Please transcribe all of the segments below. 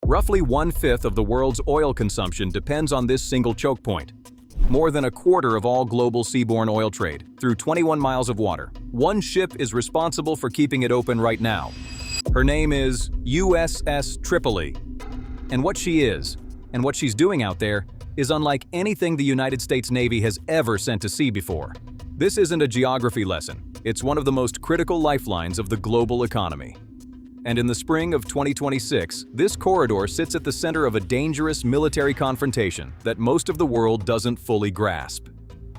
Roughly 1/5 of the world's oil consumption depends on this single choke point. More than a quarter of all global seaborne oil trade, through 21 miles of water. One ship is responsible for keeping it open right now. Her name is USS Tripoli. And what she is, and what she's doing out there, is unlike anything the United States Navy has ever sent to sea before. This isn't a geography lesson. It's one of the most critical lifelines of the global economy. And in the spring of 2026, this corridor sits at the center of a dangerous military confrontation that most of the world doesn't fully grasp.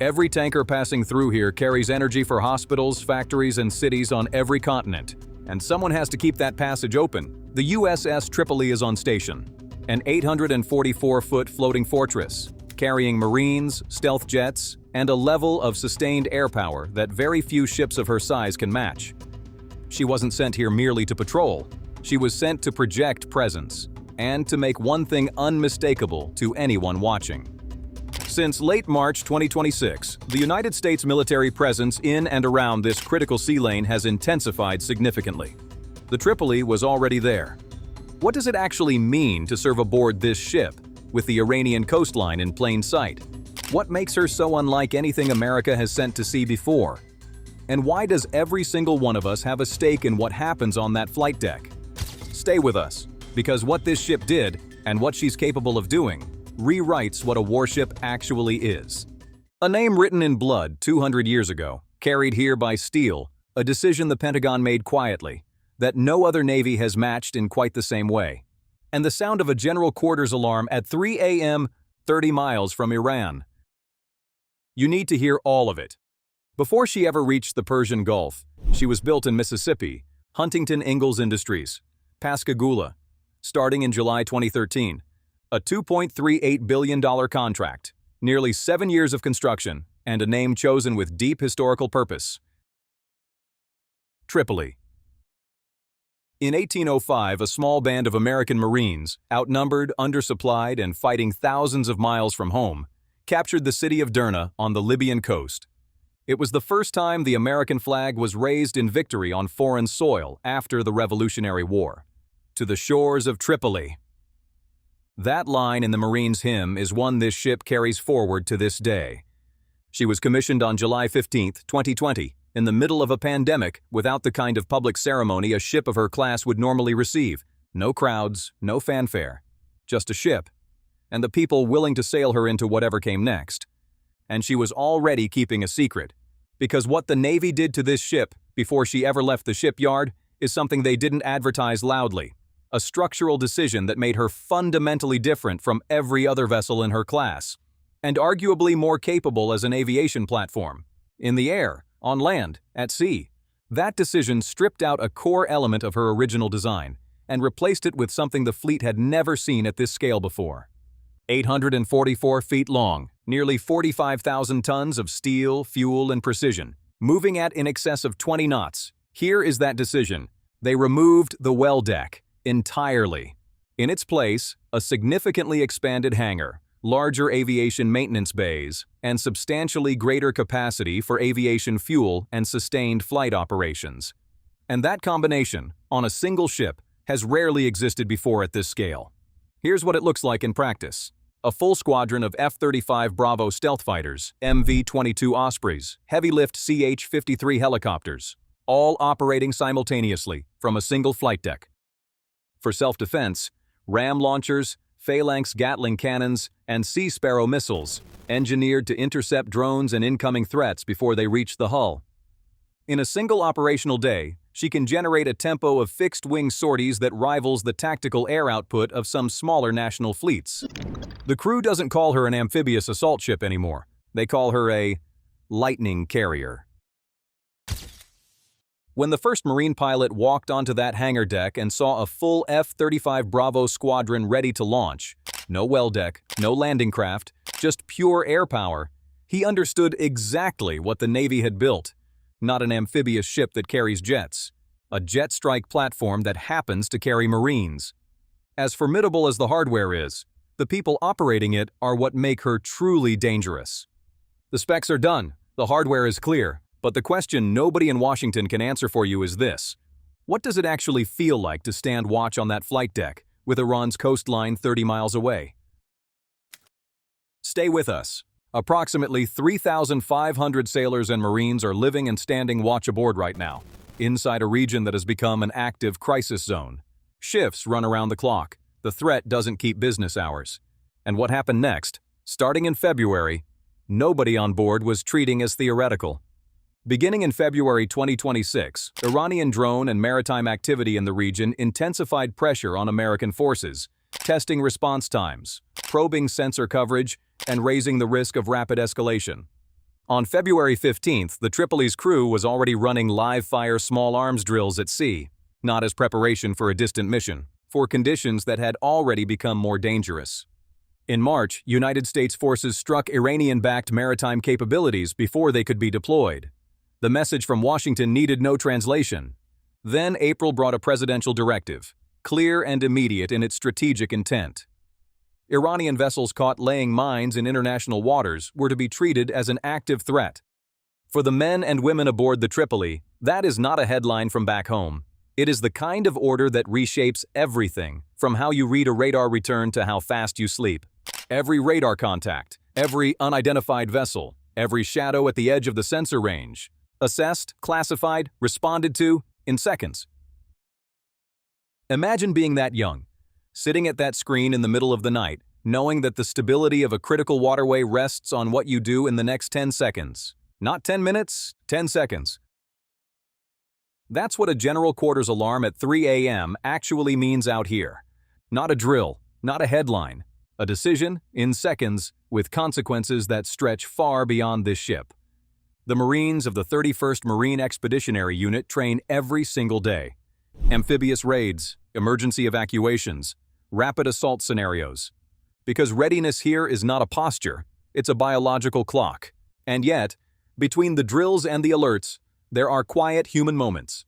Every tanker passing through here carries energy for hospitals, factories, and cities on every continent. And someone has to keep that passage open. The USS Tripoli is on station, an 844-foot floating fortress, carrying Marines, stealth jets, and a level of sustained air power that very few ships of her size can match. She wasn't sent here merely to patrol. She was sent to project presence, and to make one thing unmistakable to anyone watching. Since late March 2026, the United States military presence in and around this critical sea lane has intensified significantly. The Tripoli was already there. What does it actually mean to serve aboard this ship, with the Iranian coastline in plain sight? What makes her so unlike anything America has sent to sea before? And why does every single one of us have a stake in what happens on that flight deck? Stay with us, because what this ship did, and what she's capable of doing, rewrites what a warship actually is. A name written in blood 200 years ago, carried here by steel, a decision the Pentagon made quietly, that no other Navy has matched in quite the same way. And the sound of a general quarters alarm at 3 a.m. 30 miles from Iran. You need to hear all of it. Before she ever reached the Persian Gulf, she was built in Mississippi, Huntington Ingalls Industries, Pascagoula, starting in July 2013. A $2.38 billion contract, nearly 7 years of construction, and a name chosen with deep historical purpose. Tripoli. In 1805, a small band of American Marines, outnumbered, undersupplied, and fighting thousands of miles from home, captured the city of Derna on the Libyan coast. It was the first time the American flag was raised in victory on foreign soil after the Revolutionary War. To the shores of Tripoli. That line in the Marines' hymn is one this ship carries forward to this day. She was commissioned on July 15, 2020, in the middle of a pandemic, without the kind of public ceremony a ship of her class would normally receive. No crowds, no fanfare. Just a ship. And the people willing to sail her into whatever came next. And she was already keeping a secret. Because what the Navy did to this ship before she ever left the shipyard is something they didn't advertise loudly. A structural decision that made her fundamentally different from every other vessel in her class, and arguably more capable as an aviation platform. In the air, on land, at sea. That decision stripped out a core element of her original design and replaced it with something the fleet had never seen at this scale before. 844 feet long, nearly 45,000 tons of steel, fuel, and precision, moving at in excess of 20 knots. Here is that decision. They removed the well deck entirely. In its place, a significantly expanded hangar, larger aviation maintenance bays, and substantially greater capacity for aviation fuel and sustained flight operations. And that combination, on a single ship, has rarely existed before at this scale. Here's what it looks like in practice. A full squadron of F-35 Bravo stealth fighters, MV-22 Ospreys, heavy-lift CH-53 helicopters, all operating simultaneously from a single flight deck. For self-defense, Ram launchers, Phalanx Gatling cannons, and Sea Sparrow missiles, engineered to intercept drones and incoming threats before they reach the hull. In a single operational day, she can generate a tempo of fixed-wing sorties that rivals the tactical air output of some smaller national fleets. The crew doesn't call her an amphibious assault ship anymore. They call her a lightning carrier. When the first Marine pilot walked onto that hangar deck and saw a full F-35 Bravo squadron ready to launch, no well deck, no landing craft, just pure air power, he understood exactly what the Navy had built. Not an amphibious ship that carries jets. A jet strike platform that happens to carry Marines. As formidable as the hardware is, the people operating it are what make her truly dangerous. The specs are done, the hardware is clear, but the question nobody in Washington can answer for you is this. What does it actually feel like to stand watch on that flight deck, with Iran's coastline 30 miles away. Stay with us. Approximately 3,500 sailors and Marines are living and standing watch aboard right now, inside a region that has become an active crisis zone. Shifts run around the clock. The threat doesn't keep business hours. And what happened next? Starting in February, nobody on board was treating as theoretical. Beginning in February 2026, Iranian drone and maritime activity in the region intensified pressure on American forces, testing response times, probing sensor coverage, and raising the risk of rapid escalation. On February 15th, the Tripoli's crew was already running live-fire small arms drills at sea, not as preparation for a distant mission, for conditions that had already become more dangerous. In March, United States forces struck Iranian-backed maritime capabilities before they could be deployed. The message from Washington needed no translation. Then April brought a presidential directive, clear and immediate in its strategic intent. Iranian vessels caught laying mines in international waters were to be treated as an active threat. For the men and women aboard the Tripoli, that is not a headline from back home. It is the kind of order that reshapes everything, from how you read a radar return to how fast you sleep. Every radar contact, every unidentified vessel, every shadow at the edge of the sensor range, assessed, classified, responded to in seconds. Imagine being that young, sitting at that screen in the middle of the night, knowing that the stability of a critical waterway rests on what you do in the next 10 seconds. Not 10 minutes, 10 seconds. That's what a general quarters alarm at 3 a.m. actually means out here. Not a drill, not a headline. A decision, in seconds, with consequences that stretch far beyond this ship. The Marines of the 31st Marine Expeditionary Unit train every single day. Amphibious raids, emergency evacuations, rapid assault scenarios. Because readiness here is not a posture, it's a biological clock. And yet, between the drills and the alerts, there are quiet human moments.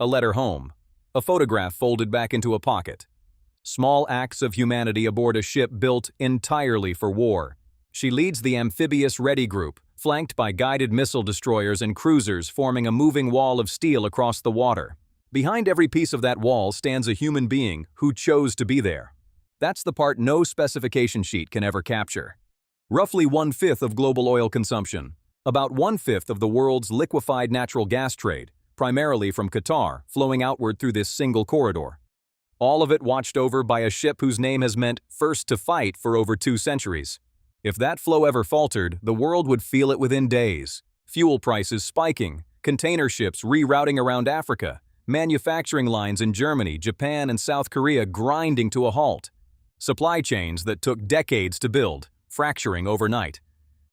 A letter home, a photograph folded back into a pocket. Small acts of humanity aboard a ship built entirely for war. She leads the amphibious Ready Group, flanked by guided missile destroyers and cruisers forming a moving wall of steel across the water. Behind every piece of that wall stands a human being who chose to be there. That's the part no specification sheet can ever capture. Roughly 1/5 of global oil consumption, about 1/5 of the world's liquefied natural gas trade, primarily from Qatar, flowing outward through this single corridor. All of it watched over by a ship whose name has meant first to fight for over 2 centuries. If that flow ever faltered, the world would feel it within days. Fuel prices spiking, container ships rerouting around Africa, manufacturing lines in Germany, Japan, and South Korea grinding to a halt. Supply chains that took decades to build, fracturing overnight.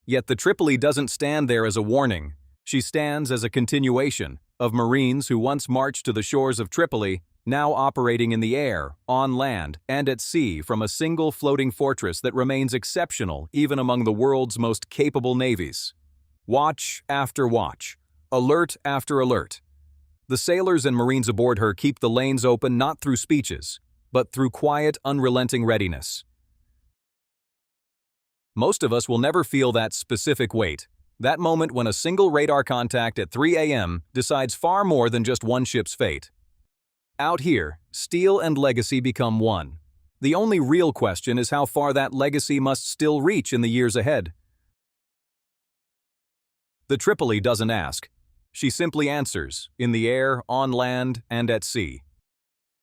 Yet the Tripoli doesn't stand there as a warning. She stands as a continuation of Marines who once marched to the shores of Tripoli, now operating in the air, on land, and at sea from a single floating fortress that remains exceptional even among the world's most capable navies. Watch after watch, alert after alert. The sailors and Marines aboard her keep the lanes open not through speeches, but through quiet, unrelenting readiness. Most of us will never feel that specific weight, that moment when a single radar contact at 3 a.m. decides far more than just one ship's fate. Out here, steel and legacy become one. The only real question is how far that legacy must still reach in the years ahead. The Tripoli doesn't ask. She simply answers, in the air, on land, and at sea.